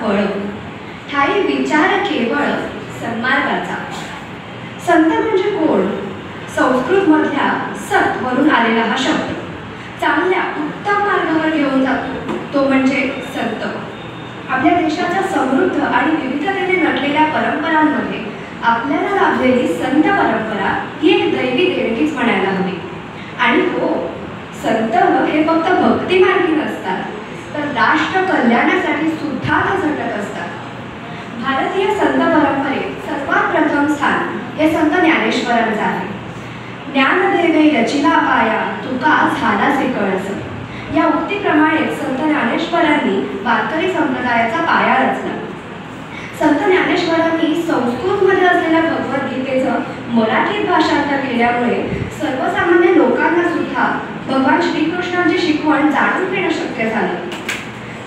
फळ, ठाई विचार केवळ सन्मार्गाचा। संत म्हणजे कोण? संस्कृत मधल्या सत वरून आलेला हा शब्द चांगल्या उत्तम मार्गावर घेऊन जातो तो म्हणजे संत। आपल्या देशाच्या समृद्ध आणि विविधतेने नटलेल्या परंपरांमध्ये आपल्याला लाभलेली संत परंपरा ही एक दैवी देणगीच म्हणायला हवी। आणि हो, संत हे फक्त भक्ती मार्गी नसतात, तर राष्ट्र कल्याणासाठी सुद्धा ते झटत असतात। भारतीय संत परंपरेत सर्वात प्रथम स्थान हे संत ज्ञानेश्वरांचे आहे। ज्ञानदेवे रचिला पाया, तुका झालासे कळस, या उक्तीप्रमाणे संत ज्ञानेश्वरांनी वारकरी संप्रदायाचा पाया रचला। संत ज्ञानेश्वरांनी संस्कृतमध्ये असलेल्या भगवद्गीतेचं मराठीत भाषांतर केल्यामुळे सर्वसामान्य लोकांना सुद्धा भगवान श्रीकृष्णांची शिकवण जाणून घेणं शक्य झालं।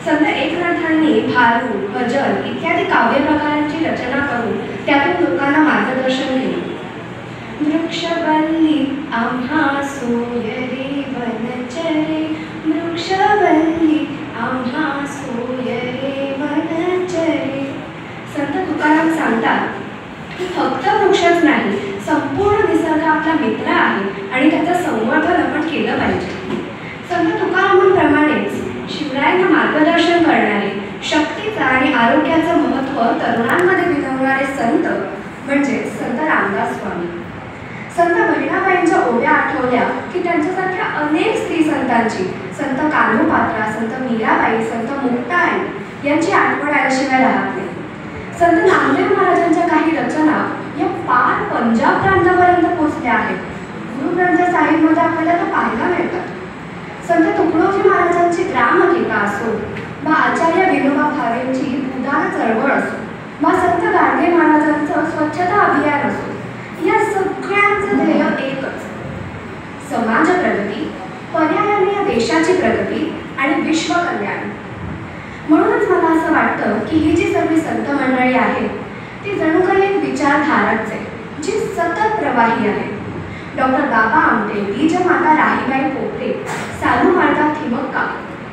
संत एकनाथांनी भारूड, भजन इत्यादी काव्य प्रकारांची रचना करून त्यातून लोकांना मार्गदर्शन केलं। वृक्षवल्ली आम्हा सोयरे वनचरे, वृक्षवल्ली आम्हा सोयरे वनचरे। संत तुकाराम सांगतात की फक्त वृक्षच नाही, संपूर्ण निसर्ग आपला मित्र आहे आणि त्याचं संवर्धन आपण केलं पाहिजे। संत तुकारामांप्रमाणेच शिवरायांना मार्गदर्शन करणारे, शक्तीचं आणि आरोग्याचं महत्त्व तरुणांमध्ये विनवणारे संत म्हणजे संत रामदास स्वामी। संत बहिणाबाईंच्या ओव्या आठवल्या की त्यांच्यासारख्या अनेक स्त्री संतांची, संत कान्होपात्रा, संत मीराबाई, संत मुक्ताई यांची आठवण आल्याशिवाय राहत नाही। संत नामदेव महाराजांच्या काही रचना या पार पंजाब प्रांतापर्यंत पोहोचल्या आहेत। गुरु ग्रंथ साहिबमध्ये आपल्याला तो पाहायला मिळतात। संत तुकडोजी महाराजांची ग्रामगीता असो, वा आचार्य विनोबा भावेंची उदार चळवळ असो, वा संत गाडगे महाराजांचं स्वच्छता अभियान असो, या सगळ्यांचं ध्येय एकच, समाज प्रगती, पर्यायाने या देशाची प्रगती आणि विश्व कल्याण। म्हणूनच मला असं वाटतं की ही जी सगळी संत मंडळी आहेत ती जणू काही एक विचारधाराच आहे, जी सतत प्रवाही आहे। डॉक्टर बाबा आमटे, बीजमाता राहीबाई पोपटे, साधू मार्गा थिमक्का,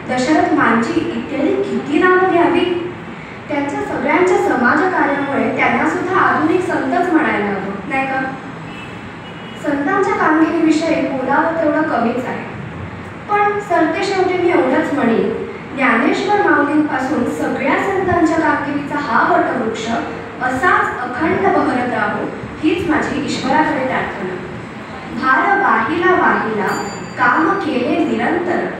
दशरथ मांझी इत्यादी किती नावं घ्यावी। त्यांच्या सगळ्यांच्या समाजकार्यामुळे त्यांना सुद्धा आधुनिक संतच म्हणायला हवं, नाही का? संतांच्या कामगिरीविषयी बोलावं तेवढं कमीच आहे, पण सरतेशेवटी मी एवढंच म्हणेन, ज्ञानेश्वर माऊलींपासून सगळ्या संतांच्या कामगिरीचा हा वटवृक्ष असाच अखंड बहरत राहो हीच माझी ईश्वराकडे प्रार्थना। भार वाहिला वाहिला, काम केले निरंतर।